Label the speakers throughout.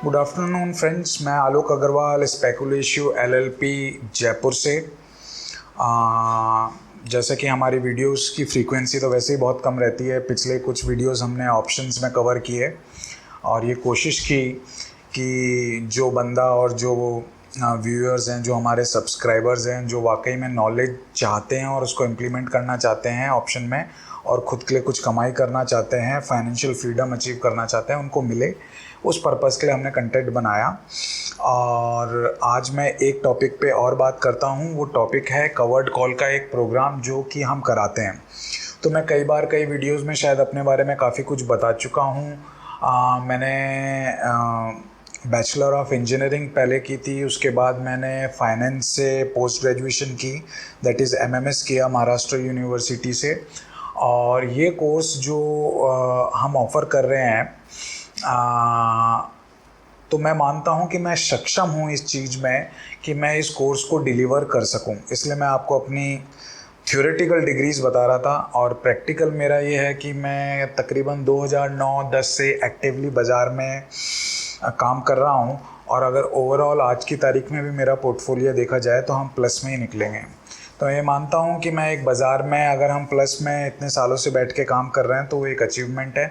Speaker 1: Good afternoon friends, मैं आलोक Agarwal स्पेकुलेशियो LLP Jaipur से। जैसे कि हमारी वीडियोस की फ्रीक्वेंसी तो वैसे ही बहुत कम रहती है। पिछले कुछ वीडियोस हमने ऑप्शंस में कवर किए और ये कोशिश की कि जो बंदा और जो व्यूअर्स हैं, जो हमारे सब्सक्राइबर्स हैं, जो वाकई में नॉलेज चाहते हैं और उसको इम्प्लीमेंट करना चाहते हैं ऑप्शन में और ख़ुद के लिए कुछ कमाई करना चाहते हैं, फाइनेंशियल फ्रीडम अचीव करना चाहते हैं, उनको मिले, उस पर्पज़ के लिए हमने कंटेंट बनाया। और आज मैं एक टॉपिक पे और बात करता हूँ। वो टॉपिक है कवर्ड कॉल का एक प्रोग्राम जो कि हम कराते हैं। तो मैं कई वीडियोज़ में शायद अपने बारे में काफ़ी कुछ बता चुका हूँ। मैंने बैचलर ऑफ इंजीनियरिंग पहले की थी, उसके बाद मैंने फाइनेंस से पोस्ट ग्रेजुएशन की, दैट इज़ एमएमएस किया महाराष्ट्र यूनिवर्सिटी से। और ये कोर्स जो हम ऑफ़र कर रहे हैं, तो मैं मानता हूँ कि मैं सक्षम हूँ इस चीज़ में कि मैं इस कोर्स को डिलीवर कर सकूँ। इसलिए मैं आपको अपनी थ्योरेटिकल डिग्रीज़ बता रहा था और प्रैक्टिकल मेरा ये है कि मैं तकरीबन 2009-10 से एक्टिवली बाज़ार में काम कर रहा हूँ। और अगर ओवरऑल आज की तारीख में भी मेरा पोर्टफोलियो देखा जाए तो हम प्लस में ही निकलेंगे। तो ये मानता हूँ कि मैं एक बाज़ार में अगर हम प्लस में इतने सालों से बैठ के काम कर रहे हैं तो वो एक अचीवमेंट है।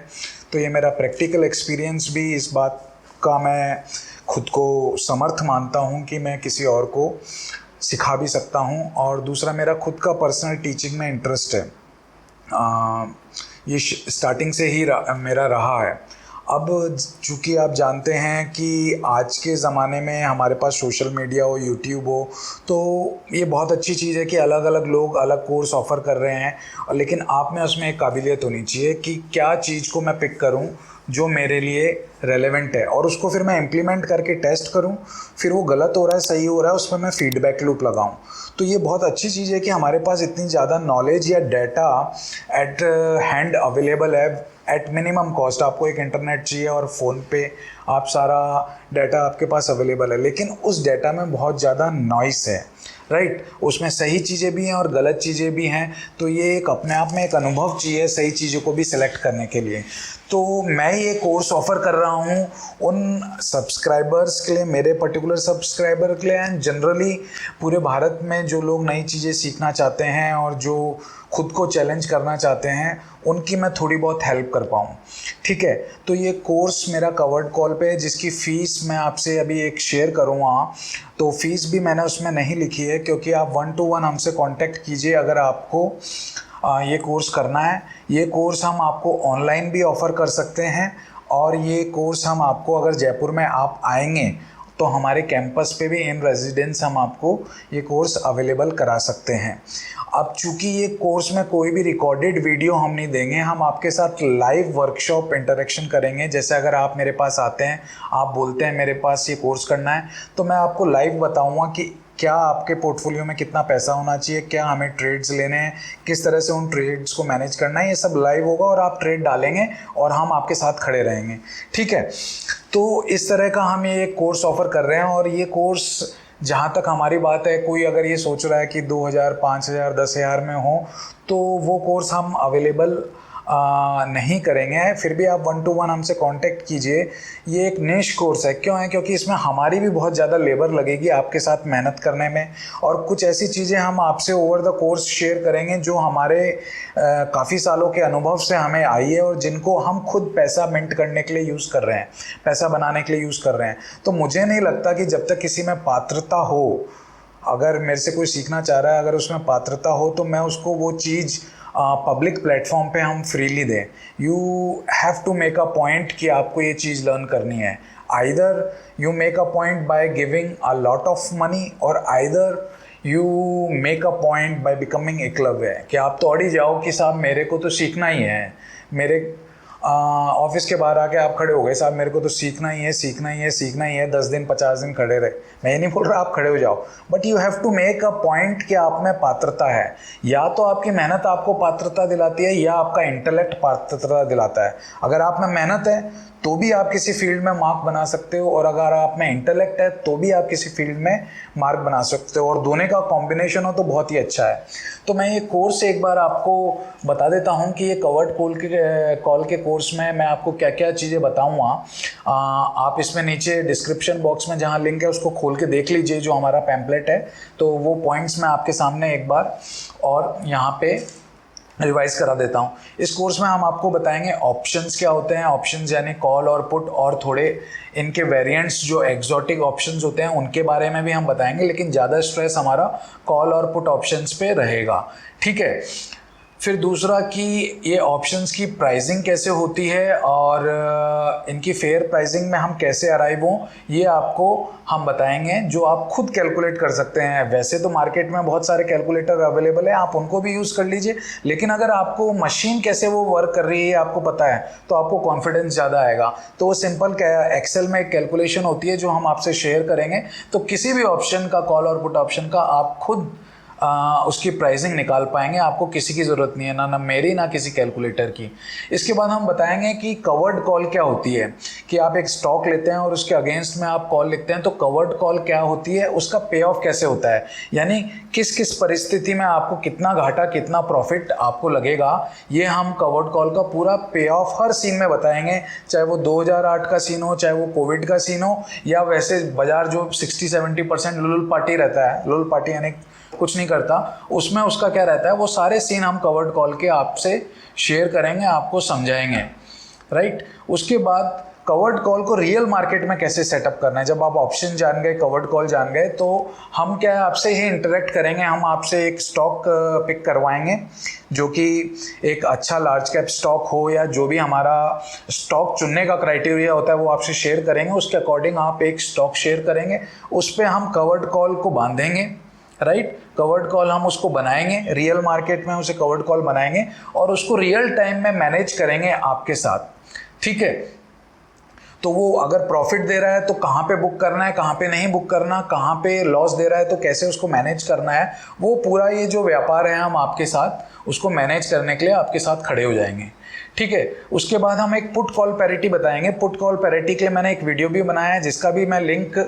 Speaker 1: तो ये मेरा प्रैक्टिकल एक्सपीरियंस भी इस बात का मैं खुद को समर्थ मानता हूँ कि मैं किसी और को सिखा भी सकता हूँ। और दूसरा, मेरा खुद का पर्सनल टीचिंग में इंटरेस्ट है। ये स्टार्टिंग से ही मेरा रहा है। अब चूँकि आप जानते हैं कि आज के ज़माने में हमारे पास सोशल मीडिया हो, यूट्यूब हो, तो ये बहुत अच्छी चीज़ है कि अलग अलग लोग अलग कोर्स ऑफ़र कर रहे हैं। और लेकिन आप में उसमें एक काबिलियत होनी चाहिए कि क्या चीज़ को मैं पिक करूं जो मेरे लिए रेलेवेंट है और उसको फिर मैं इम्प्लीमेंट करके टेस्ट करूं। फिर वो गलत हो रहा है, सही हो रहा है, उस पर मैं फीडबैक लूप लगाऊं। तो ये बहुत अच्छी चीज़ है कि हमारे पास इतनी ज़्यादा नॉलेज या डाटा एट हैंड अवेलेबल है एट मिनिमम कॉस्ट। आपको एक इंटरनेट चाहिए और फ़ोन पे आप सारा डाटा आपके पास अवेलेबल है, लेकिन उस डाटा में बहुत ज़्यादा नॉइस है, राइट। उसमें सही चीज़ें भी हैं और गलत चीज़ें भी हैं। तो ये एक अपने आप में एक अनुभव चाहिए सही चीज़ों को भी सिलेक्ट करने के लिए। तो मैं ये कोर्स ऑफ़र कर रहा हूँ उन सब्सक्राइबर्स के लिए, मेरे पर्टिकुलर सब्सक्राइबर के लिए, एंड जनरली पूरे भारत में जो लोग नई चीज़ें सीखना चाहते हैं और जो खुद को चैलेंज करना चाहते हैं, उनकी मैं थोड़ी बहुत हेल्प कर पाऊँ। ठीक है, तो ये कोर्स मेरा कवर्ड कॉल पे है, जिसकी फ़ीस मैं आपसे अभी एक शेयर करूँगा। तो फ़ीस भी मैंने उसमें नहीं लिखी है, क्योंकि आप 1-to-1 हमसे कांटेक्ट कीजिए अगर आपको ये कोर्स करना है। ये कोर्स हम आपको ऑनलाइन भी ऑफ़र कर सकते हैं और ये कोर्स हम आपको, अगर जयपुर में आप आएंगे तो हमारे कैंपस पे भी इन रेजिडेंस हम आपको ये कोर्स अवेलेबल करा सकते हैं। अब चूँकि ये कोर्स में कोई भी रिकॉर्डेड वीडियो हम नहीं देंगे, हम आपके साथ लाइव वर्कशॉप इंटरेक्शन करेंगे। जैसे अगर आप मेरे पास आते हैं, आप बोलते हैं मेरे पास ये कोर्स करना है, तो मैं आपको लाइव बताऊंगा कि क्या आपके पोर्टफोलियो में कितना पैसा होना चाहिए, क्या हमें ट्रेड्स लेने हैं, किस तरह से उन ट्रेड्स को मैनेज करना है। ये सब लाइव होगा और आप ट्रेड डालेंगे और हम आपके साथ खड़े रहेंगे। ठीक है, तो इस तरह का हम ये कोर्स ऑफ़र कर रहे हैं। और ये कोर्स, जहाँ तक हमारी बात है, कोई अगर ये सोच रहा है कि 2000, 5000, 10,000 में हो, तो वो कोर्स हम अवेलेबल नहीं करेंगे। फिर भी आप 1-to-1 हमसे कांटेक्ट कीजिए। ये एक निश कोर्स है। क्यों है? क्योंकि इसमें हमारी भी बहुत ज़्यादा लेबर लगेगी आपके साथ मेहनत करने में, और कुछ ऐसी चीज़ें हम आपसे ओवर द कोर्स शेयर करेंगे जो हमारे काफ़ी सालों के अनुभव से हमें आई है और जिनको हम खुद पैसा मिंट करने के लिए यूज़ कर रहे हैं, पैसा बनाने के लिए यूज़ कर रहे हैं। तो मुझे नहीं लगता कि जब तक किसी में पात्रता हो, अगर मेरे से कोई सीखना चाह रहा है, अगर उसमें पात्रता हो, तो मैं उसको वो चीज़ पब्लिक प्लेटफॉर्म पे हम फ्रीली दें। You have to make a point कि आपको ये चीज़ लर्न करनी है। Either you make a point by giving a lot of money, और either you make a point by becoming Eklavya, कि आप तो अड़ ही जाओ कि साहब मेरे को तो सीखना ही है। मेरे ऑफिस के बाहर आके आप खड़े हो गए, साहब मेरे को तो सीखना ही है, सीखना ही है, सीखना ही है। 10 दिन 50 दिन खड़े रहे। मैं ये नहीं बोल रहा आप खड़े हो जाओ, but you have to make a point कि आप में पात्रता है। या तो आपकी मेहनत आपको पात्रता दिलाती है, या आपका इंटेलेक्ट पात्रता दिलाता है। अगर आप में मेहनत है तो भी आप किसी फील्ड में मार्क बना सकते हो, और अगर आप में इंटेलेक्ट है तो भी आप किसी फील्ड में मार्क बना सकते हो, और दोनों का कॉम्बिनेशन हो तो बहुत ही अच्छा है। तो मैं ये कोर्स एक बार आपको बता देता हूँ कि ये कवर्ड कॉल के कोर्स में मैं आपको क्या क्या चीज़ें बताऊँगा। आप इसमें नीचे डिस्क्रिप्शन बॉक्स में जहाँ लिंक है उसको खोल के देख लीजिए, जो हमारा पैम्पलेट है, तो वो पॉइंट्स मैं आपके सामने एक बार और यहाँ पे रिवाइज करा देता हूँ। इस कोर्स में हम आपको बताएंगे ऑप्शंस क्या होते हैं, ऑप्शंस यानी कॉल और पुट, और थोड़े इनके वेरिएंट्स जो एग्जॉटिक ऑप्शंस होते हैं उनके बारे में भी हम बताएंगे, लेकिन ज़्यादा स्ट्रेस हमारा कॉल और पुट ऑप्शंस पे रहेगा, ठीक है। फिर दूसरा कि ये ऑप्शंस की प्राइसिंग कैसे होती है और इनकी फेयर प्राइसिंग में हम कैसे अराइव हों, ये आपको हम बताएंगे, जो आप खुद कैलकुलेट कर सकते हैं। वैसे तो मार्केट में बहुत सारे कैलकुलेटर अवेलेबल है, आप उनको भी यूज़ कर लीजिए, लेकिन अगर आपको मशीन कैसे वो वर्क कर रही है आपको पता है तो आपको कॉन्फिडेंस ज़्यादा आएगा। तो वो सिंपल एक्सेल में एक कैलकुलेशन होती है जो हम आपसे शेयर करेंगे, तो किसी भी ऑप्शन का, कॉल और पुट ऑप्शन का, आप खुद उसकी प्राइसिंग निकाल पाएंगे। आपको किसी की ज़रूरत नहीं है, ना मेरी ना किसी कैलकुलेटर की। इसके बाद हम बताएंगे कि कवर्ड कॉल क्या होती है, कि आप एक स्टॉक लेते हैं और उसके अगेंस्ट में आप कॉल लिखते हैं, तो कवर्ड कॉल क्या होती है, उसका पे ऑफ कैसे होता है, यानी किस किस परिस्थिति में आपको कितना घाटा कितना प्रॉफिट आपको लगेगा, ये हम कवर्ड कॉल का पूरा पे ऑफ हर सीन में बताएंगे। चाहे वो 2008 का सीन हो, चाहे वो कोविड का सीन हो, या वैसे बाजार जो 60-70% लुल पार्टी रहता है, लुल पार्टी यानी कुछ नहीं करता, उसमें उसका क्या रहता है, वो सारे सीन हम कवर्ड कॉल के आपसे शेयर करेंगे, आपको समझाएंगे, राइट। उसके बाद कवर्ड कॉल को रियल मार्केट में कैसे सेटअप करना है। जब आप ऑप्शन जान गए, कवर्ड कॉल जान गए, तो हम क्या है आपसे ही इंटरेक्ट करेंगे। हम आपसे एक स्टॉक पिक करवाएंगे जो कि एक अच्छा लार्ज कैप स्टॉक हो, या जो भी हमारा स्टॉक चुनने का क्राइटेरिया होता है वो आपसे शेयर करेंगे। उसके अकॉर्डिंग आप एक स्टॉक शेयर करेंगे, उस पर हम कवर्ड कॉल को बांधेंगे, राइट। कवर्ड कॉल हम उसको बनाएंगे, रियल मार्केट में उसे कवर्ड कॉल बनाएंगे और उसको रियल टाइम में मैनेज करेंगे आपके साथ, ठीक है। तो वो अगर प्रॉफिट दे रहा है तो कहाँ पे बुक करना है, कहाँ पे नहीं बुक करना, कहाँ पे लॉस दे रहा है तो कैसे उसको मैनेज करना है, वो पूरा ये जो व्यापार है हम आपके साथ उसको मैनेज करने के लिए आपके साथ खड़े हो जाएंगे, ठीक है। उसके बाद हम एक पुट कॉल पैरिटी बताएंगे। पुट कॉल पैरिटी के लिए मैंने एक वीडियो भी बनाया है, जिसका भी मैं लिंक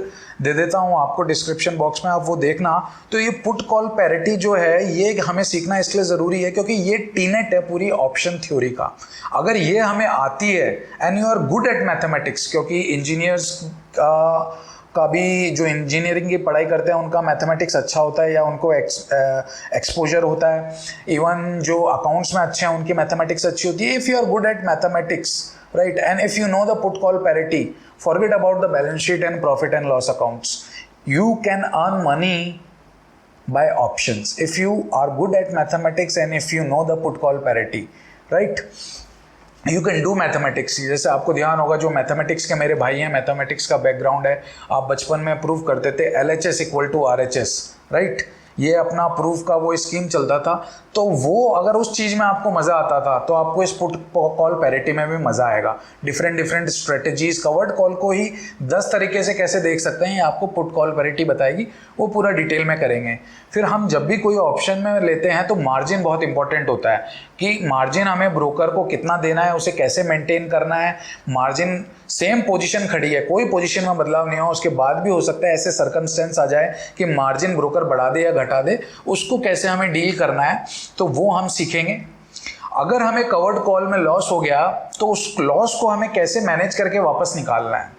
Speaker 1: दे देता हूँ आपको डिस्क्रिप्शन बॉक्स में, आप वो देखना। तो ये पुट कॉल पैरिटी जो है ये हमें सीखना इसलिए ज़रूरी है क्योंकि ये टीनेट है पूरी ऑप्शन थ्योरी का। अगर ये हमें आती है and you are good at mathematics, क्योंकि इंजीनियर्स का भी जो इंजीनियरिंग की पढ़ाई करते हैं उनका मैथमेटिक्स अच्छा होता है या उनको एक्सपोजर होता है। इवन जो अकाउंट्स में अच्छे हैं उनकी मैथमेटिक्स अच्छी होती है। If you are good at mathematics, right, and if you know the put call parity, forget about the balance sheet and profit and loss accounts, you can earn money by options if you are good at mathematics and if you know the put call parity, right. You can do mathematics. जैसे आपको ध्यान होगा, जो mathematics के मेरे भाई हैं, mathematics का बैकग्राउंड है, आप बचपन में प्रूव करते थे LHS equal to RHS, right. ये अपना प्रूफ का वो स्कीम चलता था। तो वो अगर उस चीज़ में आपको मज़ा आता था तो आपको इस पुट कॉल पैरिटी में भी मज़ा आएगा। डिफरेंट स्ट्रेटजीज, कवर्ड कॉल को ही 10 तरीके से कैसे देख सकते हैं, ये आपको पुट कॉल पैरिटी बताएगी, वो पूरा डिटेल में करेंगे। फिर हम जब भी कोई ऑप्शन में लेते हैं तो मार्जिन बहुत इंपॉर्टेंट होता है, कि मार्जिन हमें ब्रोकर को कितना देना है, उसे कैसे मेंटेन करना है। मार्जिन सेम पोजीशन खड़ी है, कोई पोजीशन में बदलाव नहीं हो, उसके बाद भी हो सकता है ऐसे सर्कमस्टेंस आ जाए कि मार्जिन ब्रोकर बढ़ा दे या घटा दे, उसको कैसे हमें डील करना है, तो वो हम सीखेंगे। अगर हमें कवर्ड कॉल में लॉस हो गया तो उस लॉस को हमें कैसे मैनेज करके वापस निकालना है।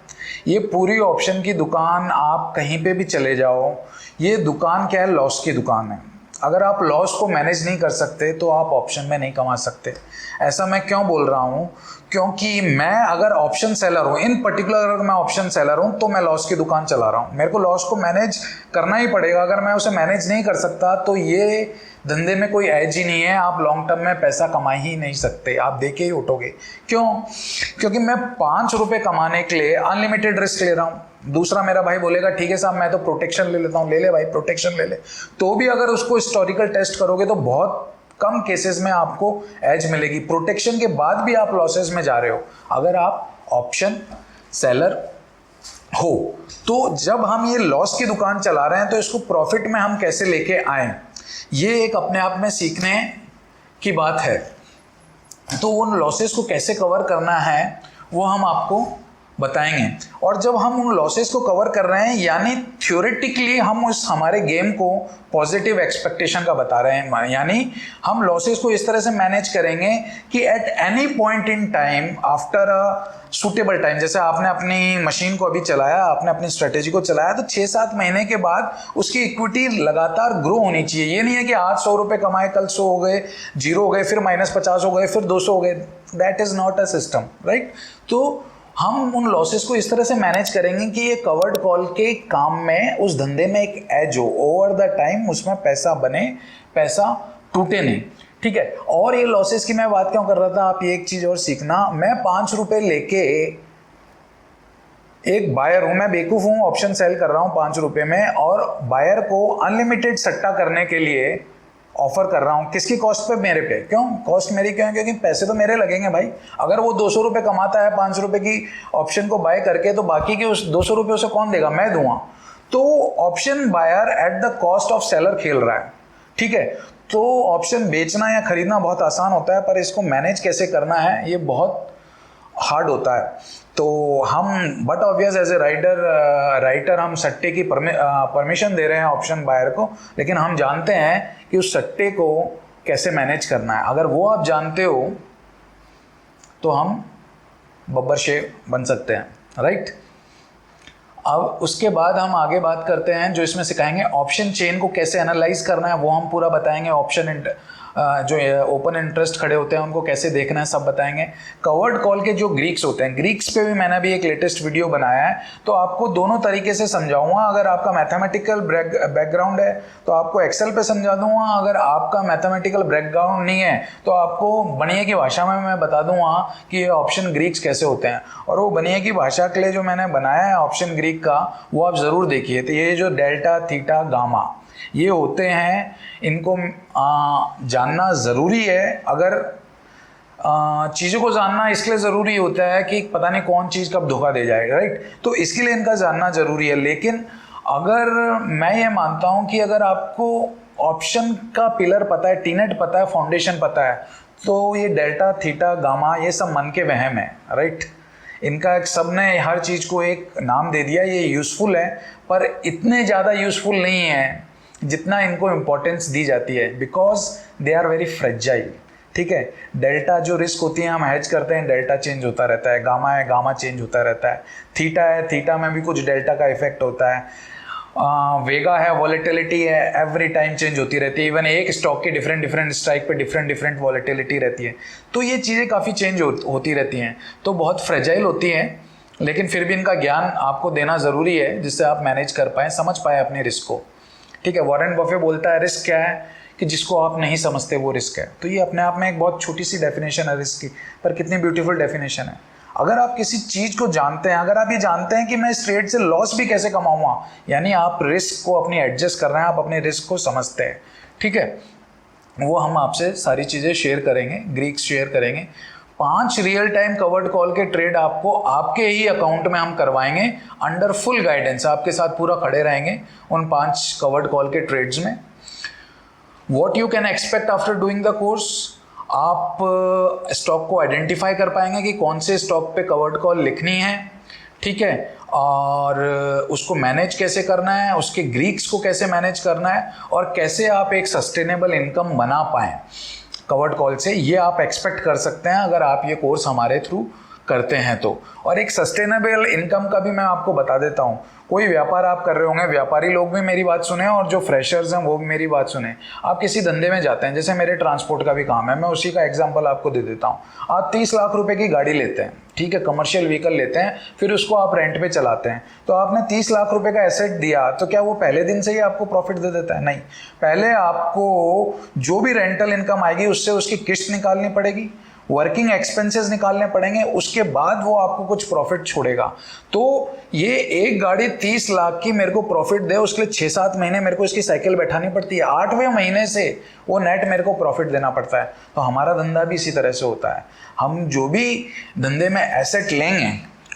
Speaker 1: ये पूरी ऑप्शन की दुकान, आप कहीं पे भी चले जाओ, ये दुकान क्या है, लॉस की दुकान है। अगर आप लॉस को मैनेज नहीं कर सकते तो आप ऑप्शन में नहीं कमा सकते। ऐसा मैं क्यों बोल रहा हूँ, क्योंकि मैं अगर ऑप्शन सेलर हूँ, इन पर्टिकुलर अगर मैं ऑप्शन सेलर हूँ तो मैं लॉस की दुकान चला रहा हूँ। मेरे को लॉस को मैनेज करना ही पड़ेगा। अगर मैं उसे मैनेज नहीं कर सकता तो ये धंधे में कोई एज ही नहीं है, आप लॉन्ग टर्म में पैसा कमा ही नहीं सकते, आप देके ही उठोगे। क्यों? क्योंकि मैं 5 रुपये कमाने के लिए अनलिमिटेड रिस्क ले रहा हूँ। दूसरा मेरा भाई बोलेगा ठीक है साहब मैं तो प्रोटेक्शन ले लेता हूँ, ले ले भाई प्रोटेक्शन ले ले, तो भी अगर उसको हिस्टोरिकल टेस्ट करोगे तो बहुत कम केसेस में आपको एज मिलेगी। प्रोटेक्शन के बाद भी आप लॉसेस में जा रहे हो अगर आप ऑप्शन सेलर हो। तो जब हम ये लॉस की दुकान चला रहे हैं तो इसको प्रॉफिट में हम कैसे लेके आए, ये एक अपने आप में सीखने की बात है। तो उन लॉसेस को कैसे कवर करना है वो हम आपको बताएंगे। और जब हम उन लॉसेस को कवर कर रहे हैं, यानी थ्योरेटिकली हम उस हमारे गेम को पॉजिटिव एक्सपेक्टेशन का बता रहे हैं, यानी हम लॉसेस को इस तरह से मैनेज करेंगे कि at any point in time after a suitable time, जैसे आपने अपनी मशीन को अभी चलाया, आपने अपनी स्ट्रेटेजी को चलाया, तो 6-7 महीने के बाद उसकी इक्विटी लगातार ग्रो होनी चाहिए। ये नहीं है कि आज 100 रुपये कमाए, कल 100 हो गए, 0 हो गए, फिर -50 हो गए, फिर 200 हो गए। That is not a system, right. तो हम उन लॉसेस को इस तरह से मैनेज करेंगे कि ये कवर्ड कॉल के काम में, उस धंधे में एक एज हो, ओवर द टाइम उसमें पैसा बने, पैसा टूटे नहीं, ठीक है। और ये लॉसेस की मैं बात क्यों कर रहा था, आप ये एक चीज और सीखना, मैं 5 रुपए लेके एक बायर हूं, मैं बेवकूफ हूं, ऑप्शन सेल कर रहा हूं 5 रुपए में, और बायर को अनलिमिटेड सट्टा करने के लिए ऑफर कर रहा हूं। किसकी कॉस्ट पे? मेरे पे। क्यों कॉस्ट मेरी? क्यों? क्योंकि पैसे तो मेरे लगेंगे भाई। अगर वो 200 रुपये कमाता है 5 रुपए की ऑप्शन को बाय करके, तो बाकी के उस 200 रुपये उसे कौन देगा? मैं दूंगा। तो option buyer at the cost of seller खेल रहा है, ठीक है। तो ऑप्शन बेचना या खरीदना बहुत आसान होता है, पर इसको मैनेज कैसे करना है ये बहुत हार्ड होता है। तो हम but obvious as a writer हम सट्टे की परमिशन दे रहे हैं ऑप्शन बायर को, लेकिन हम जानते हैं कि उस सट्टे को कैसे मैनेज करना है। अगर वो आप जानते हो तो हम बब्बर शेख बन सकते हैं, राइट। अब उसके बाद हम आगे बात करते हैं, जो इसमें सिखाएंगे ऑप्शन चेन को कैसे एनालाइज करना है, वो हम पूरा बताएंगे। ऑप्शन जो ओपन इंटरेस्ट खड़े होते हैं उनको कैसे देखना है, सब बताएंगे। कवर्ड कॉल के जो ग्रीक्स होते हैं, ग्रीक्स पे भी मैंने अभी एक लेटेस्ट वीडियो बनाया है, तो आपको दोनों तरीके से समझाऊंगा। अगर आपका मैथमेटिकल बैकग्राउंड है तो आपको एक्सेल पे समझा दूंगा, अगर आपका मैथमेटिकल बैकग्राउंड नहीं है तो आपको बनिए की भाषा में मैं बता दूंगा कि ये ऑप्शन ग्रीक्स कैसे होते हैं। और वो बनिए की भाषा के लिए जो मैंने बनाया है ऑप्शन ग्रीक का, वो आप ज़रूर देखिए। तो ये जो डेल्टा, थीटा, गामा ये होते हैं, इनको जानना ज़रूरी है। अगर चीज़ों को जानना इसलिए ज़रूरी होता है कि पता नहीं कौन चीज़ कब धोखा दे जाएगा, राइट। तो इसके लिए इनका जानना ज़रूरी है। लेकिन अगर मैं ये मानता हूँ कि अगर आपको ऑप्शन का पिलर पता है, टीनेट पता है, फाउंडेशन पता है, तो ये डेल्टा, थीटा, गामा ये सब मन के वहम है, राइट। इनका सब ने हर चीज़ को एक नाम दे दिया। ये यूज़फुल है, पर इतने ज़्यादा यूज़फुल नहीं है जितना इनको इम्पोर्टेंस दी जाती है, because they are very fragile, ठीक है। डेल्टा जो रिस्क होती है, हम हेज करते हैं, डेल्टा चेंज होता रहता है। गामा है, गामा चेंज होता रहता है। थीटा है, थीटा में भी कुछ डेल्टा का इफेक्ट होता है। वेगा है, वॉलेटिलिटी है, एवरी टाइम चेंज होती रहती है। इवन एक स्टॉक की डिफरेंट स्ट्राइक पे डिफरेंट वॉलेटिलिटी रहती है। तो ये चीज़ें काफ़ी चेंज होती रहती हैं, तो बहुत फ्रेजाइल होती हैं। लेकिन फिर भी इनका ज्ञान आपको देना ज़रूरी है, जिससे आप मैनेज कर पाएँ, समझ पाएँ अपने रिस्क को, ठीक है। वॉरेन बफे बोलता है रिस्क क्या है, कि जिसको आप नहीं समझते वो रिस्क है। तो ये अपने आप में एक बहुत छोटी सी डेफिनेशन है रिस्क की, पर कितनी ब्यूटीफुल डेफिनेशन है। अगर आप किसी चीज़ को जानते हैं, अगर आप ये जानते हैं कि मैं इस ट्रेड से लॉस भी कैसे कमाऊंगा, यानी आप रिस्क को अपनी एडजस्ट कर रहे हैं, आप अपने रिस्क को समझते हैं, ठीक है। वो हम आपसे सारी चीज़ें शेयर करेंगे, ग्रीक्स शेयर करेंगे। 5 रियल टाइम कवर्ड कॉल के ट्रेड आपको आपके ही अकाउंट में हम करवाएंगे, अंडर फुल गाइडेंस, आपके साथ पूरा खड़े रहेंगे उन 5 कवर्ड कॉल के ट्रेड्स में। What you can expect after doing the course, आप स्टॉक को आइडेंटिफाई कर पाएंगे कि कौन से स्टॉक पे कवर्ड कॉल लिखनी है, ठीक है, और उसको मैनेज कैसे करना है, उसके ग्रीक्स को कैसे मैनेज करना है, और कैसे आप एक सस्टेनेबल इनकम बना पाएँ कवर्ड कॉल से। ये आप एक्सपेक्ट कर सकते हैं अगर आप ये कोर्स हमारे थ्रू करते हैं तो। और एक सस्टेनेबल इनकम का भी मैं आपको बता देता हूँ। कोई व्यापार आप कर रहे होंगे, व्यापारी लोग भी मेरी बात सुने और जो फ्रेशर्स हैं वो भी मेरी बात सुने। आप किसी धंधे में जाते हैं, जैसे मेरे ट्रांसपोर्ट का भी काम है, मैं उसी का एग्जांपल आपको दे देता हूँ। आप 30 लाख रुपए की गाड़ी लेते हैं, ठीक है, कमर्शियल व्हीकल लेते हैं, फिर उसको आप रेंट पे चलाते हैं। तो आपने 30 लाख रुपए का एसेट दिया, तो क्या वो पहले दिन से ही आपको प्रॉफिट दे देता है? नहीं, पहले आपको जो भी रेंटल इनकम आएगी उससे उसकी किस्त निकालनी पड़ेगी, वर्किंग एक्सपेंसेस निकालने पड़ेंगे, उसके बाद वो आपको कुछ प्रॉफिट छोड़ेगा। तो ये एक गाड़ी 30 लाख की मेरे को प्रॉफिट दे, उसके लिए 6-7 महीने मेरे को इसकी साइकिल बैठानी पड़ती है, 8वें महीने से वो नेट मेरे को प्रॉफिट देना पड़ता है। तो हमारा धंधा भी इसी तरह से होता है। हम जो भी धंधे में एसेट लेंगे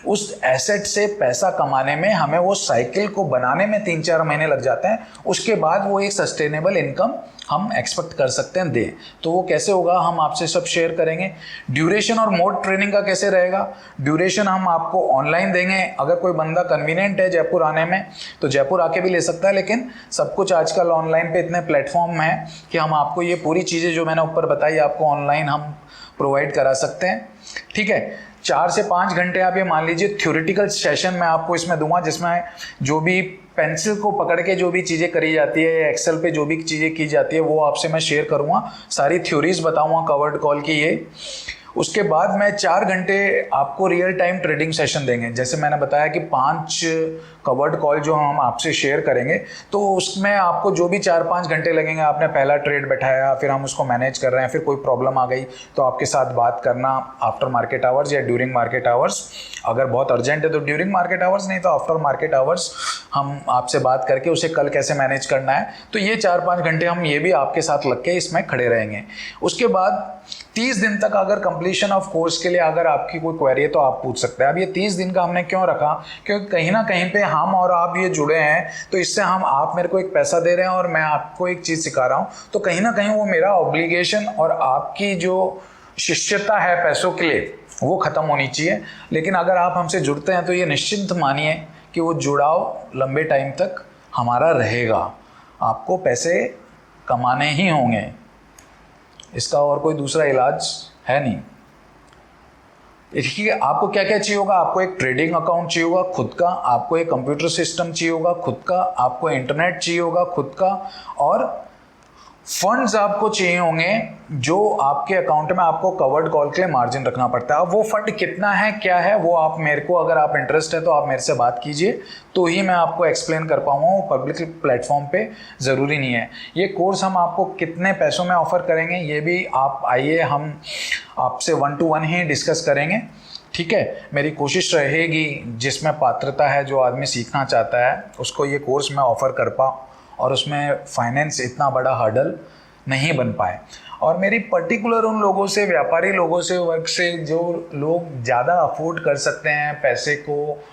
Speaker 1: उस एसेट से पैसा कमाने में हमें वो साइकिल को बनाने में 3-4 महीने लग जाते हैं। उसके बाद वो एक सस्टेनेबल इनकम हम एक्सपेक्ट कर सकते हैं दें। तो वो कैसे होगा हम आपसे सब शेयर करेंगे। ड्यूरेशन और मोड ट्रेनिंग का कैसे रहेगा, ड्यूरेशन हम आपको ऑनलाइन देंगे। अगर कोई बंदा कन्वीनियंट है जयपुर आने में तो जयपुर आके भी ले सकता है, लेकिन सब कुछ आजकल ऑनलाइन पे इतने प्लेटफॉर्म हैं कि हम आपको ये पूरी चीज़ें जो मैंने ऊपर बताई आपको ऑनलाइन हम प्रोवाइड करा सकते हैं। ठीक है, 4 से 5 घंटे आप ये मान लीजिए थ्योरेटिकल सेशन मैं आपको इसमें दूंगा, जिसमें जो भी पेंसिल को पकड़ के जो भी चीज़ें करी जाती है, एक्सेल पे जो भी चीज़ें की जाती है वो आपसे मैं शेयर करूँगा, सारी थ्योरीज बताऊँगा कवर्ड कॉल की ये। उसके बाद मैं 4 घंटे आपको रियल टाइम ट्रेडिंग सेशन देंगे। जैसे मैंने बताया कि 5 कवर्ड कॉल जो हम आपसे शेयर करेंगे, तो उसमें आपको जो भी 4-5 घंटे लगेंगे, आपने पहला ट्रेड बैठाया, फिर हम उसको मैनेज कर रहे हैं, फिर कोई प्रॉब्लम आ गई तो आपके साथ बात करना आफ्टर मार्केट आवर्स या ड्यूरिंग मार्केट आवर्स। अगर बहुत अर्जेंट है तो ड्यूरिंग मार्केट आवर्स, नहीं तो आफ्टर मार्केट आवर्स हम आपसे बात करके उसे कल कैसे मैनेज करना है। तो ये 4-5 घंटे हम ये भी आपके साथ लग के इसमें खड़े रहेंगे। उसके बाद 30 दिन तक अगर कंप्लीशन ऑफ कोर्स के लिए अगर आपकी कोई क्वेरी है तो आप पूछ सकते हैं। अब ये 30 दिन का हमने क्यों रखा, क्योंकि कहीं ना कहीं पे हम और आप ये जुड़े हैं, तो इससे आप मेरे को एक पैसा दे रहे हैं और मैं आपको एक चीज़ सिखा रहा हूँ, तो कहीं ना कहीं वो मेरा ऑब्लिगेशन और आपकी जो शिष्यता है पैसों के लिए वो ख़त्म होनी चाहिए। लेकिन अगर आप हमसे जुड़ते हैं तो ये निश्चिंत मानिए कि वो जुड़ाव लंबे टाइम तक हमारा रहेगा। आपको पैसे कमाने ही होंगे, इसका और कोई दूसरा इलाज है नहीं। देखिए आपको क्या क्या चाहिए होगा, आपको एक ट्रेडिंग अकाउंट चाहिए होगा खुद का, आपको एक कंप्यूटर सिस्टम चाहिए होगा खुद का, आपको इंटरनेट चाहिए होगा खुद का, और फंड्स आपको चाहिए होंगे जो आपके अकाउंट में आपको कवर्ड कॉल के लिए मार्जिन रखना पड़ता है। अब वो फंड कितना है क्या है वो आप मेरे को, अगर आप इंटरेस्ट है तो आप मेरे से बात कीजिए, तो ही मैं आपको एक्सप्लेन कर पाऊँगा। वो पब्लिक प्लेटफॉर्म पे ज़रूरी नहीं है। ये कोर्स हम आपको कितने पैसों में ऑफ़र करेंगे ये भी आप आइए, हम आपसे 1 to 1 ही डिस्कस करेंगे। ठीक है, मेरी कोशिश रहेगी जिसमें पात्रता है, जो आदमी सीखना चाहता है उसको ये कोर्स मैं ऑफ़र कर पाऊँ, और उसमें फाइनेंस इतना बड़ा हर्डल नहीं बन पाए। और मेरी पर्टिकुलर उन लोगों से, व्यापारी लोगों से, वर्ग से, जो लोग ज़्यादा अफोर्ड कर सकते हैं पैसे को,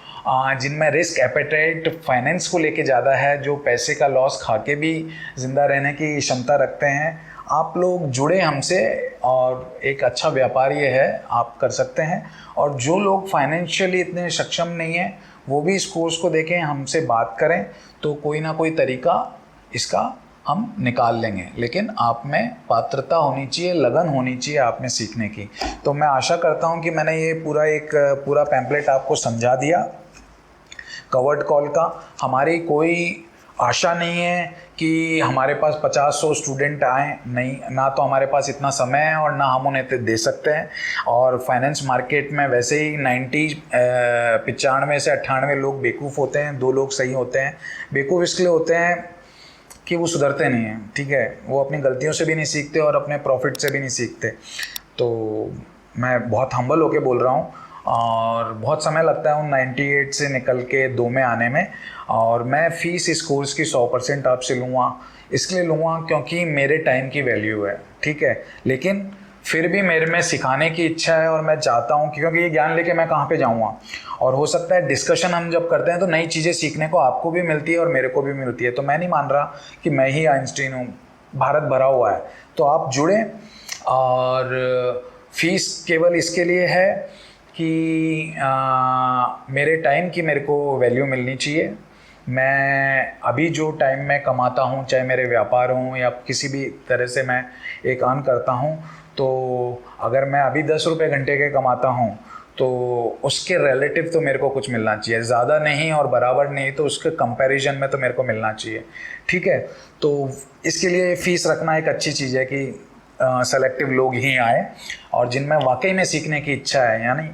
Speaker 1: जिनमें रिस्क एपेटाइट फाइनेंस को लेके ज़्यादा है, जो पैसे का लॉस खा के भी ज़िंदा रहने की क्षमता रखते हैं, आप लोग जुड़े हमसे और एक अच्छा व्यापार ये है आप कर सकते हैं। और जो लोग फाइनेंशियली इतने सक्षम नहीं हैं वो भी इस कोर्स को देखें, हमसे बात करें, तो कोई ना कोई तरीका इसका हम निकाल लेंगे। लेकिन आप में पात्रता होनी चाहिए, लगन होनी चाहिए आप में सीखने की। तो मैं आशा करता हूँ कि मैंने ये पूरा पैम्पलेट आपको समझा दिया कवर्ड कॉल का। हमारी कोई आशा नहीं है कि हमारे पास 50-100 स्टूडेंट आए, नहीं, ना तो हमारे पास इतना समय है और ना हम उन्हें दे सकते हैं। और फाइनेंस मार्केट में वैसे ही 95 से 98 लोग बेवकूफ़ होते हैं, 2 लोग सही होते हैं। बेवकूफ़ इसलिए होते हैं कि वो सुधरते नहीं हैं, ठीक है, वो अपनी गलतियों से भी नहीं सीखते और अपने प्रॉफिट से भी नहीं सीखते। तो मैं बहुत हम्बल होके बोल रहा हूँ, और बहुत समय लगता है उन 98 से निकल के 2 में आने में। और मैं फ़ीस इस कोर्स की 100% आपसे लूँगा, इसलिए लूँगा क्योंकि मेरे टाइम की वैल्यू है, ठीक है। लेकिन फिर भी मेरे में सिखाने की इच्छा है और मैं चाहता हूँ, क्योंकि ये ज्ञान लेके मैं कहाँ पे जाऊँगा। और हो सकता है डिस्कशन हम जब करते हैं तो नई चीज़ें सीखने को आपको भी मिलती है और मेरे को भी मिलती है। तो मैं नहीं मान रहा कि मैं ही आइंस्टीन हूँ, भारत भरा हुआ है। तो आप जुड़ें, और फीस केवल इसके लिए है कि मेरे टाइम की मेरे को वैल्यू मिलनी चाहिए। मैं अभी जो टाइम में कमाता हूँ, चाहे मेरे व्यापार हों या किसी भी तरह से मैं एक अर्न करता हूँ, तो अगर मैं अभी 10 रुपये घंटे के कमाता हूँ तो उसके रिलेटिव तो मेरे को कुछ मिलना चाहिए, ज़्यादा नहीं और बराबर नहीं, तो उसके कंपैरिजन में तो मेरे को मिलना चाहिए, ठीक है। तो इसके लिए फ़ीस रखना एक अच्छी चीज़ है कि सेलेक्टिव लोग ही आए और जिनमें वाकई में सीखने की इच्छा है, यानी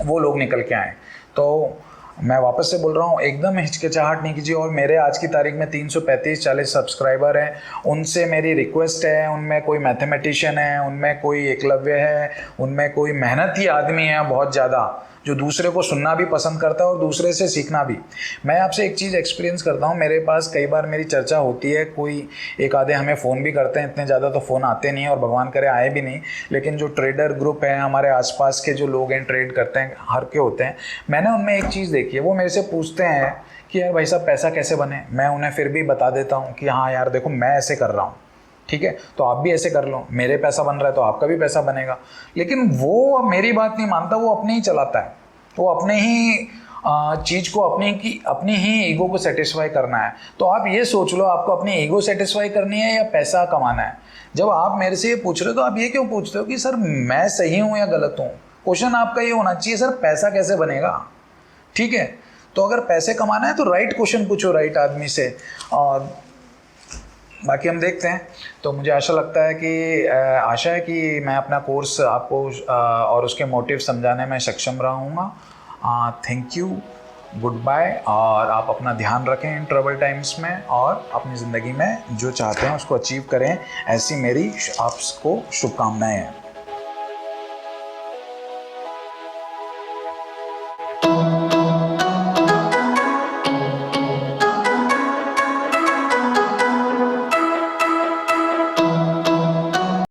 Speaker 1: वो लोग निकल के आए। तो मैं वापस से बोल रहा हूँ, एकदम हिचकिचाहट नहीं कीजिए। और मेरे आज की तारीख में 335-40 सब्सक्राइबर हैं, उनसे मेरी रिक्वेस्ट है, उनमें कोई मैथमेटिशियन है, उनमें कोई एकलव्य है, उनमें कोई मेहनती आदमी है बहुत ज़्यादा, जो दूसरे को सुनना भी पसंद करता है और दूसरे से सीखना भी। मैं आपसे एक चीज़ एक्सपीरियंस करता हूँ, मेरे पास कई बार मेरी चर्चा होती है, कोई एक आधे हमें फ़ोन भी करते हैं, इतने ज़्यादा तो फ़ोन आते नहीं हैं और भगवान करे आए भी नहीं, लेकिन जो ट्रेडर ग्रुप है हमारे आसपास के जो लोग हैं ट्रेड करते हैं हर के होते हैं, मैंने उनमें एक चीज़ देखी है, वो मेरे से पूछते हैं कि यार भाई साहब पैसा कैसे बने। मैं उन्हें फिर भी बता देता हूँ कि हाँ यार देखो मैं ऐसे कर रहा हूँ, ठीक है, तो आप भी ऐसे कर लो, मेरे पैसा बन रहा है तो आपका भी पैसा बनेगा। लेकिन वो मेरी बात नहीं मानता, वो अपने ही चलाता है, वो अपने ही चीज़ को अपनी ही ईगो को सेटिस्फाई करना है। तो आप ये सोच लो आपको अपनी ईगो सेटिस्फाई करनी है या पैसा कमाना है। जब आप मेरे से ये पूछ रहे हो तो आप ये क्यों पूछते हो कि सर मैं सही हूँ या गलत हूँ। क्वेश्चन आपका ये होना चाहिए सर पैसा कैसे बनेगा, ठीक है। तो अगर पैसे कमाना है तो राइट क्वेश्चन पूछो राइट आदमी से, और बाकी हम देखते हैं। तो मुझे आशा है कि मैं अपना कोर्स आपको और उसके मोटिव समझाने में सक्षम रहूँगा। थैंक यू, गुड बाय, और आप अपना ध्यान रखें इन ट्रबल टाइम्स में और अपनी ज़िंदगी में जो चाहते हैं उसको अचीव करें, ऐसी मेरी आपको शुभकामनाएं हैं।